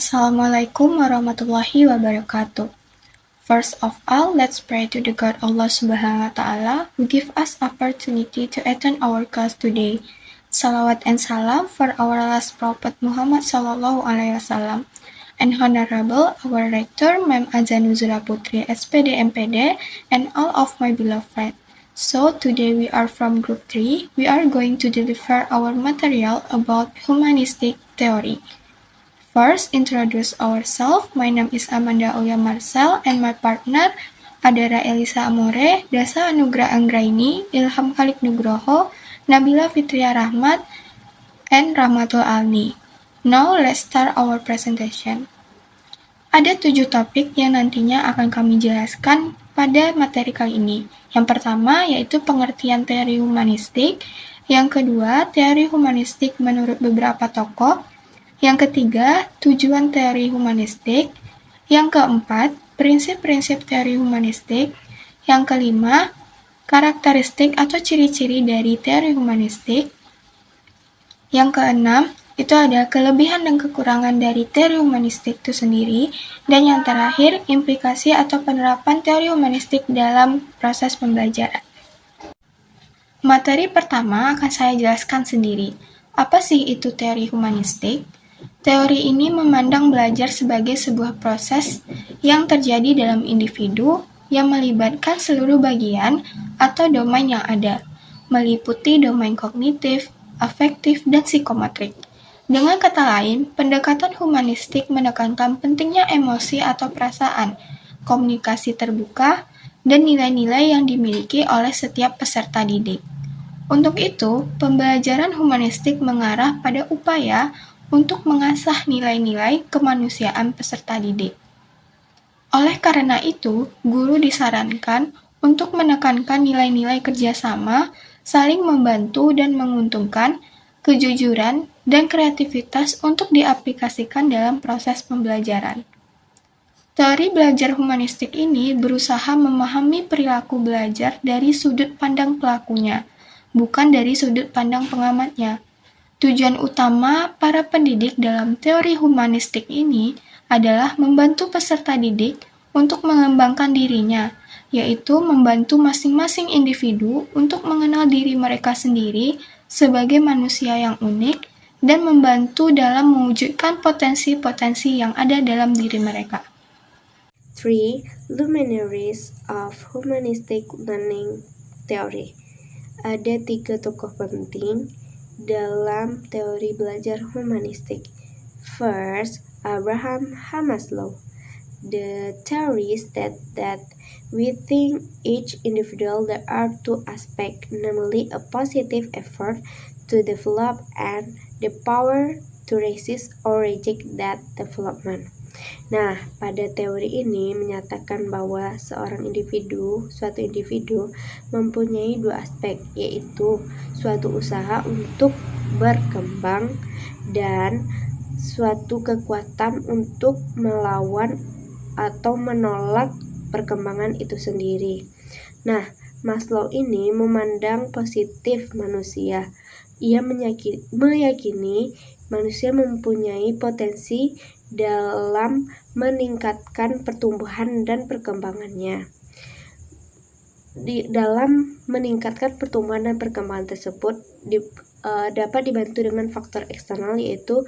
Assalamualaikum warahmatullahi wabarakatuh. First of all, let's pray to the God Allah Subhanahu wa Ta'ala who give us opportunity to attend our class today. Salawat and salam for our last Prophet Muhammad Sallallahu Alaihi Wasallam. And Honorable our Rector, Ma'am Azanuzura Putri, SPD MPD, and all of my beloved friends. So today we are from Group 3. We are going to deliver our material about humanistic theory. First, introduce ourselves. My name is Amanda Oya Marcel and my partner Adara Elisa Amore, Dasa Anugrah Anggraini, Ilham Khalik Nugroho, Nabila Fitria Rahmat, and Rahmatul Alni. Now, let's start our presentation. Ada 7 topik yang nantinya akan kami jelaskan pada materi kali ini. Yang pertama yaitu pengertian teori humanistik, yang kedua teori humanistik menurut beberapa tokoh, yang ketiga, tujuan teori humanistik. Yang keempat, prinsip-prinsip teori humanistik. Yang kelima, karakteristik atau ciri-ciri dari teori humanistik. Yang keenam, itu ada kelebihan dan kekurangan dari teori humanistik itu sendiri. Dan yang terakhir, implikasi atau penerapan teori humanistik dalam proses pembelajaran. Materi pertama akan saya jelaskan sendiri. Apa sih itu teori humanistik? Teori ini memandang belajar sebagai sebuah proses yang terjadi dalam individu yang melibatkan seluruh bagian atau domain yang ada, meliputi domain kognitif, afektif, dan psikometrik. Dengan kata lain, pendekatan humanistik menekankan pentingnya emosi atau perasaan, komunikasi terbuka, dan nilai-nilai yang dimiliki oleh setiap peserta didik. Untuk itu, pembelajaran humanistik mengarah pada upaya untuk mengasah nilai-nilai kemanusiaan peserta didik. Oleh karena itu, guru disarankan untuk menekankan nilai-nilai kerjasama, saling membantu dan menguntungkan, kejujuran, dan kreativitas untuk diaplikasikan dalam proses pembelajaran. Teori belajar humanistik ini berusaha memahami perilaku belajar dari sudut pandang pelakunya, bukan dari sudut pandang pengamatnya. Tujuan utama para pendidik dalam teori humanistik ini adalah membantu peserta didik untuk mengembangkan dirinya, yaitu membantu masing-masing individu untuk mengenal diri mereka sendiri sebagai manusia yang unik dan membantu dalam mewujudkan potensi-potensi yang ada dalam diri mereka. 3. Luminaries of Humanistic Learning Theory. Ada 3 tokoh penting dalam teori belajar humanistik. First, Abraham Maslow. The theory states that within each individual there are 2 aspects, namely a positive effort to develop and the power to resist or reject that development. Nah, pada teori ini menyatakan bahwa suatu individu mempunyai 2 aspek, yaitu suatu usaha untuk berkembang dan suatu kekuatan untuk melawan atau menolak perkembangan itu sendiri. Nah, Maslow ini memandang positif manusia. Ia meyakini manusia mempunyai potensi dalam meningkatkan pertumbuhan dan perkembangannya. Dalam meningkatkan pertumbuhan dan perkembangan tersebut dapat dibantu dengan faktor eksternal, yaitu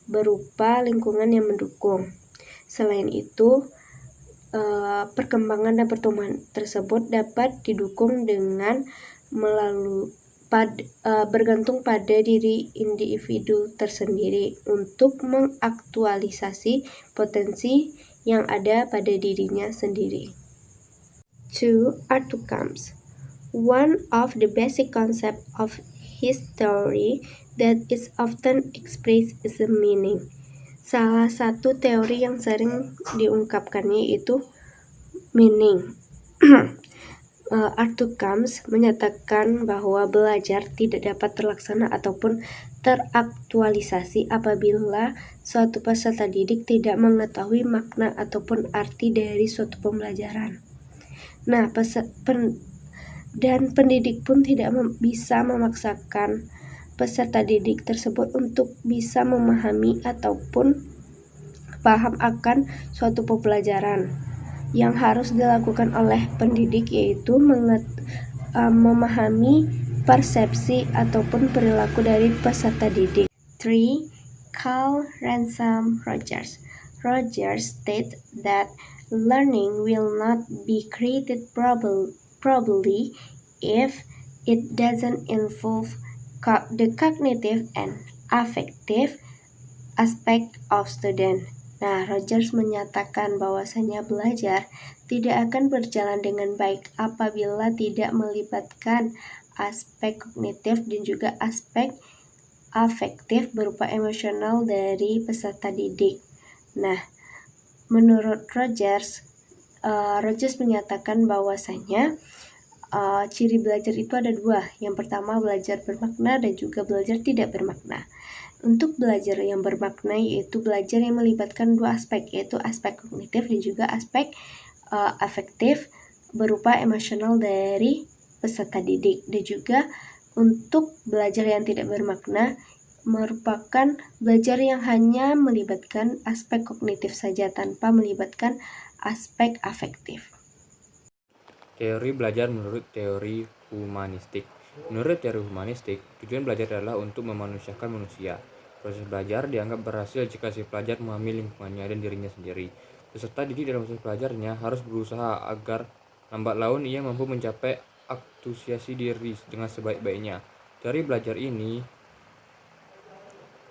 berupa lingkungan yang mendukung. Selain itu, perkembangan dan pertumbuhan tersebut dapat didukung dengan bergantung pada diri individu tersendiri untuk mengaktualisasi potensi yang ada pada dirinya sendiri. 2. Arthur Combs. One of the basic concepts of his theory that is often expressed is the meaning. Salah satu teori yang sering diungkapkannya yaitu meaning. Arthur Combs menyatakan bahwa belajar tidak dapat terlaksana ataupun teraktualisasi apabila suatu peserta didik tidak mengetahui makna ataupun arti dari suatu pembelajaran. Nah, dan pendidik pun tidak bisa memaksakan peserta didik tersebut untuk bisa memahami ataupun paham akan suatu pembelajaran. Yang harus dilakukan oleh pendidik yaitu memahami persepsi ataupun perilaku dari peserta didik. 3. Carl Ransom Rogers. Rogers states that learning will not be created probably if it doesn't involve the cognitive and affective aspect of student. Nah, Rogers menyatakan bahwasanya belajar tidak akan berjalan dengan baik apabila tidak melibatkan aspek kognitif dan juga aspek afektif berupa emosional dari peserta didik. Nah, menurut Rogers menyatakan bahwasanya ciri belajar itu ada dua. Yang pertama, belajar bermakna dan juga belajar tidak bermakna. Untuk belajar yang bermakna yaitu belajar yang melibatkan dua aspek, yaitu aspek kognitif dan juga aspek afektif berupa emosional dari peserta didik. Dan juga untuk belajar yang tidak bermakna merupakan belajar yang hanya melibatkan aspek kognitif saja tanpa melibatkan aspek afektif. Teori belajar menurut teori humanistik. Menurut teori humanistik, tujuan belajar adalah untuk memanusiakan manusia. Proses belajar dianggap berhasil jika si pelajar memahami lingkungannya dan dirinya sendiri. Peserta didik dalam proses belajarnya harus berusaha agar lambat laun ia mampu mencapai aktualisasi diri dengan sebaik-baiknya. Teori belajar ini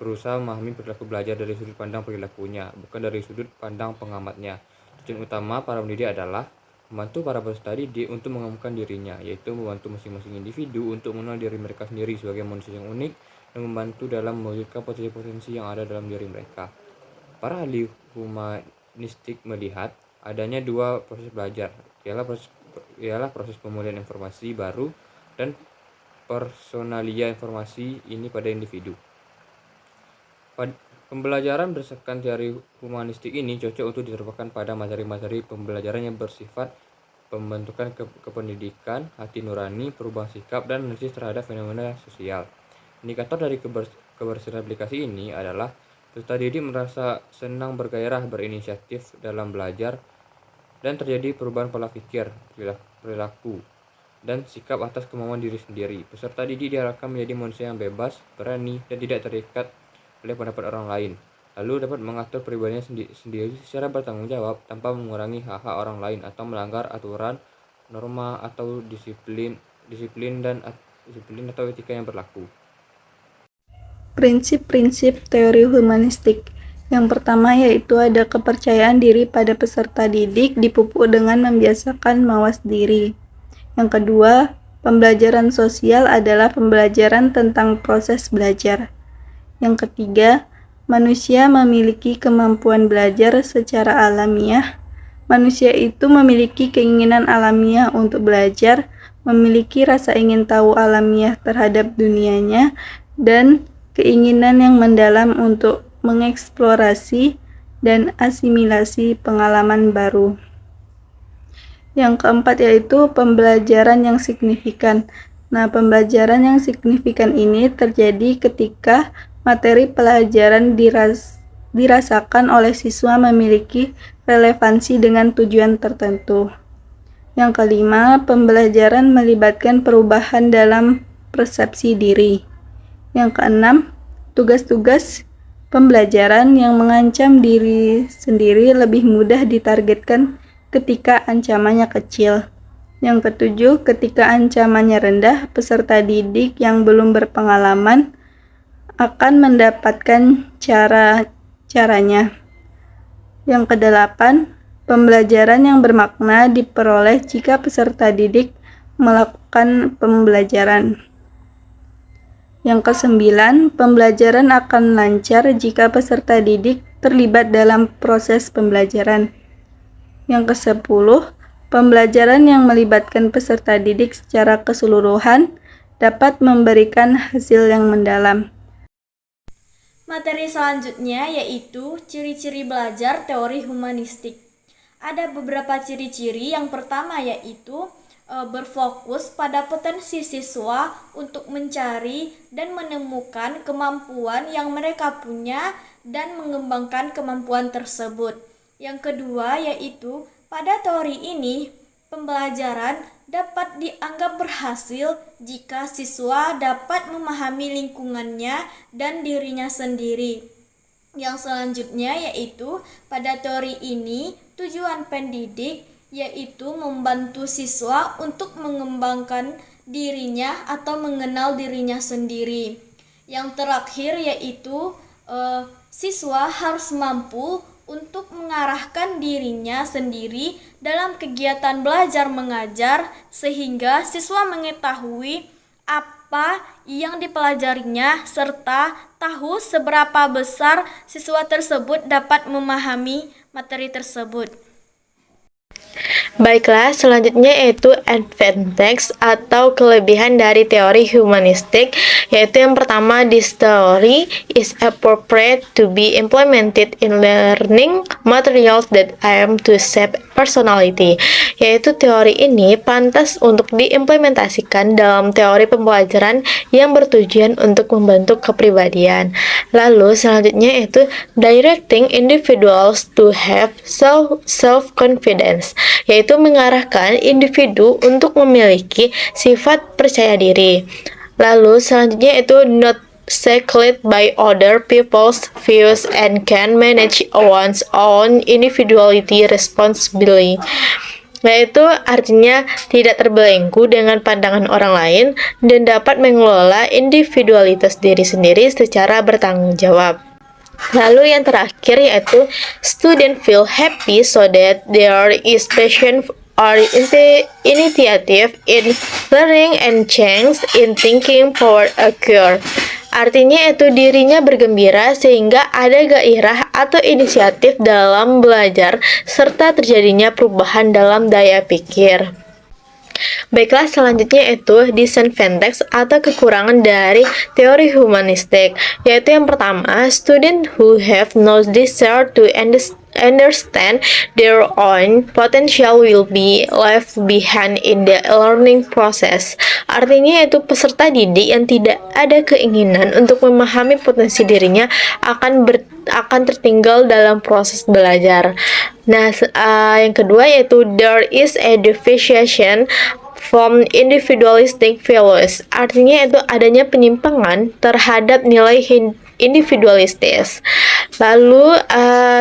berusaha memahami perilaku belajar dari sudut pandang perilakunya, bukan dari sudut pandang pengamatnya. Tujuan utama para pendidik adalah membantu para peserta didik untuk mengembangkan dirinya, yaitu membantu masing-masing individu untuk mengenal diri mereka sendiri sebagai manusia yang unik dan membantu dalam mewujudkan potensi-potensi yang ada dalam diri mereka. Para ahli humanistik melihat adanya dua proses belajar, ialah proses pemulihan informasi baru dan personalia informasi ini pada individu. Pembelajaran berdasarkan teori humanistik ini cocok untuk diterapkan pada materi-materi pembelajaran yang bersifat pembentukan kependidikan, hati nurani, perubahan sikap, dan analisis terhadap fenomena sosial. Indikator dari keberhasilan aplikasi ini adalah peserta didik merasa senang, bergairah, berinisiatif dalam belajar, dan terjadi perubahan pola pikir, perilaku, dan sikap atas kemauan diri sendiri. Peserta didik diharapkan menjadi manusia yang bebas, berani, dan tidak terikat oleh pendapat orang lain, lalu dapat mengatur pribadinya sendiri secara bertanggung jawab tanpa mengurangi hak-hak orang lain atau melanggar aturan, norma, atau disiplin atau etika yang berlaku. Prinsip-prinsip teori humanistik. Yang pertama yaitu ada kepercayaan diri pada peserta didik dipupuk dengan membiasakan mawas diri. Yang kedua, pembelajaran sosial adalah pembelajaran tentang proses belajar. Yang ketiga, manusia memiliki kemampuan belajar secara alamiah. Manusia itu memiliki keinginan alamiah untuk belajar, memiliki rasa ingin tahu alamiah terhadap dunianya, dan keinginan yang mendalam untuk mengeksplorasi dan asimilasi pengalaman baru. Yang keempat yaitu pembelajaran yang signifikan. Nah, pembelajaran yang signifikan ini terjadi ketika materi pelajaran dirasakan oleh siswa memiliki relevansi dengan tujuan tertentu. Yang kelima, pembelajaran melibatkan perubahan dalam persepsi diri. Yang keenam, tugas-tugas pembelajaran yang mengancam diri sendiri lebih mudah ditargetkan ketika ancamannya kecil. Yang ketujuh, ketika ancamannya rendah, peserta didik yang belum berpengalaman akan mendapatkan caranya. Yang kedelapan, pembelajaran yang bermakna diperoleh jika peserta didik melakukan pembelajaran. Yang kesembilan, pembelajaran akan lancar jika peserta didik terlibat dalam proses pembelajaran. Yang kesepuluh, pembelajaran yang melibatkan peserta didik secara keseluruhan dapat memberikan hasil yang mendalam. Materi selanjutnya yaitu ciri-ciri belajar teori humanistik. Ada beberapa ciri-ciri. Yang pertama yaitu berfokus pada potensi siswa untuk mencari dan menemukan kemampuan yang mereka punya dan mengembangkan kemampuan tersebut. Yang kedua yaitu pada teori ini pembelajaran dapat dianggap berhasil jika siswa dapat memahami lingkungannya dan dirinya sendiri. Yang selanjutnya yaitu pada teori ini tujuan pendidik yaitu membantu siswa untuk mengembangkan dirinya atau mengenal dirinya sendiri. Yang terakhir yaitu siswa harus mampu untuk mengarahkan dirinya sendiri dalam kegiatan belajar mengajar sehingga siswa mengetahui apa yang dipelajarinya serta tahu seberapa besar siswa tersebut dapat memahami materi tersebut. Baiklah, selanjutnya yaitu advantage atau kelebihan dari teori humanistik, yaitu yang pertama, this theory is appropriate to be implemented in learning materials that aim to shape personality, yaitu teori ini pantas untuk diimplementasikan dalam teori pembelajaran yang bertujuan untuk membentuk kepribadian. Lalu selanjutnya yaitu directing individuals to have self-confidence, yaitu mengarahkan individu untuk memiliki sifat percaya diri. Lalu selanjutnya yaitu not shackled by other people's views and can manage one's own individuality responsibly, yaitu artinya tidak terbelenggu dengan pandangan orang lain dan dapat mengelola individualitas diri sendiri secara bertanggung jawab. Lalu yang terakhir yaitu student feel happy so that there is passion or initiative in learning and change in thinking for a cure. Artinya itu dirinya bergembira sehingga ada gairah atau inisiatif dalam belajar serta terjadinya perubahan dalam daya pikir. Baiklah, selanjutnya itu disadvantage atau kekurangan dari teori humanistik, yaitu yang pertama, student who have no desire to understand their own potential will be left behind in the learning process. Artinya yaitu peserta didik yang tidak ada keinginan untuk memahami potensi dirinya akan tertinggal dalam proses belajar. Nah, yang kedua yaitu there is a deviation from individualistic values. Artinya itu adanya penyimpangan terhadap nilai individualistis. Lalu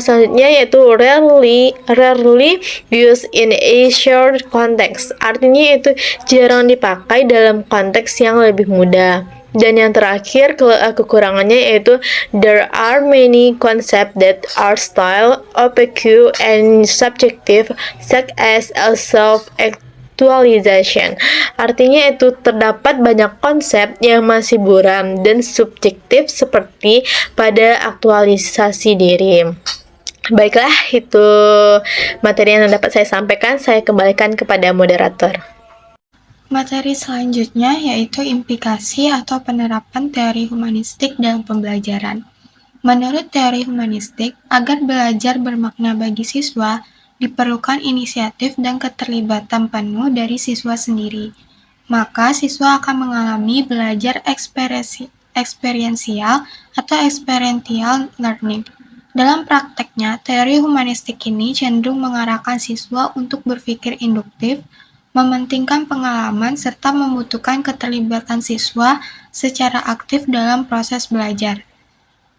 selanjutnya yaitu rarely used in a shared context. Artinya itu jarang dipakai dalam konteks yang lebih mudah. Dan yang terakhir kekurangannya yaitu there are many concepts that are style, opaque, and subjective, such as self-actualization. Artinya itu terdapat banyak konsep yang masih buram dan subjektif seperti pada aktualisasi diri. Baiklah, itu materi yang dapat saya sampaikan. Saya kembalikan kepada moderator. Materi selanjutnya yaitu implikasi atau penerapan teori humanistik dalam pembelajaran. Menurut teori humanistik, agar belajar bermakna bagi siswa, diperlukan inisiatif dan keterlibatan penuh dari siswa sendiri. Maka siswa akan mengalami belajar eksperiensial atau experiential learning. Dalam prakteknya, teori humanistik ini cenderung mengarahkan siswa untuk berpikir induktif, mementingkan pengalaman serta membutuhkan keterlibatan siswa secara aktif dalam proses belajar.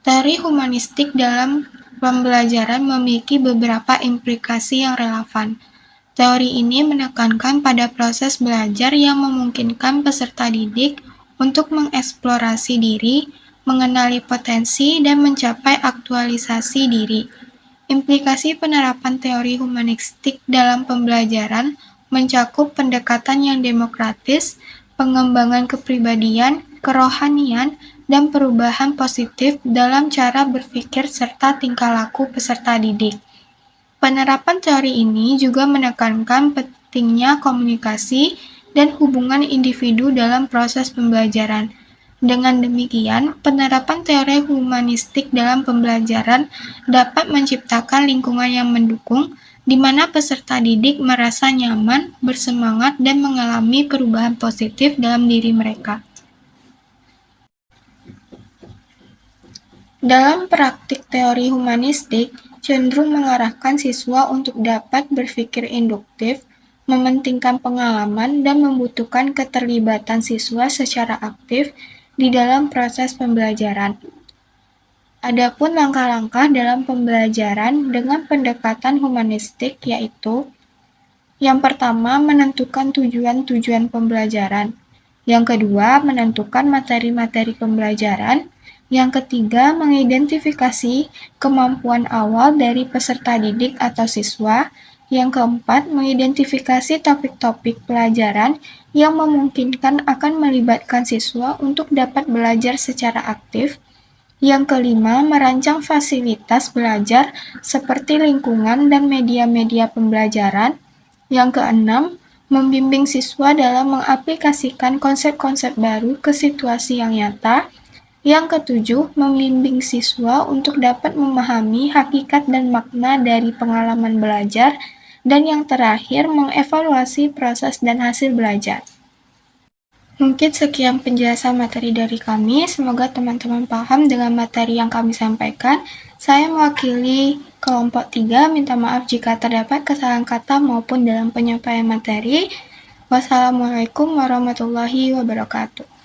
Teori humanistik dalam pembelajaran memiliki beberapa implikasi yang relevan. Teori ini menekankan pada proses belajar yang memungkinkan peserta didik untuk mengeksplorasi diri, mengenali potensi, dan mencapai aktualisasi diri. Implikasi penerapan teori humanistik dalam pembelajaran mencakup pendekatan yang demokratis, pengembangan kepribadian, kerohanian, dan perubahan positif dalam cara berpikir serta tingkah laku peserta didik. Penerapan teori ini juga menekankan pentingnya komunikasi dan hubungan individu dalam proses pembelajaran. Dengan demikian, penerapan teori humanistik dalam pembelajaran dapat menciptakan lingkungan yang mendukung di mana peserta didik merasa nyaman, bersemangat, dan mengalami perubahan positif dalam diri mereka. Dalam praktik teori humanistik, cenderung mengarahkan siswa untuk dapat berpikir induktif, mementingkan pengalaman, dan membutuhkan keterlibatan siswa secara aktif di dalam proses pembelajaran. Adapun langkah-langkah dalam pembelajaran dengan pendekatan humanistik yaitu: yang pertama, menentukan tujuan-tujuan pembelajaran. Yang kedua, menentukan materi-materi pembelajaran. Yang ketiga, mengidentifikasi kemampuan awal dari peserta didik atau siswa. Yang keempat, mengidentifikasi topik-topik pelajaran yang memungkinkan akan melibatkan siswa untuk dapat belajar secara aktif. Yang kelima, merancang fasilitas belajar seperti lingkungan dan media-media pembelajaran. Yang keenam, membimbing siswa dalam mengaplikasikan konsep-konsep baru ke situasi yang nyata. Yang ketujuh, membimbing siswa untuk dapat memahami hakikat dan makna dari pengalaman belajar. Dan yang terakhir, mengevaluasi proses dan hasil belajar. Mungkin sekian penjelasan materi dari kami, semoga teman-teman paham dengan materi yang kami sampaikan. Saya mewakili kelompok 3, minta maaf jika terdapat kesalahan kata maupun dalam penyampaian materi. Wassalamualaikum warahmatullahi wabarakatuh.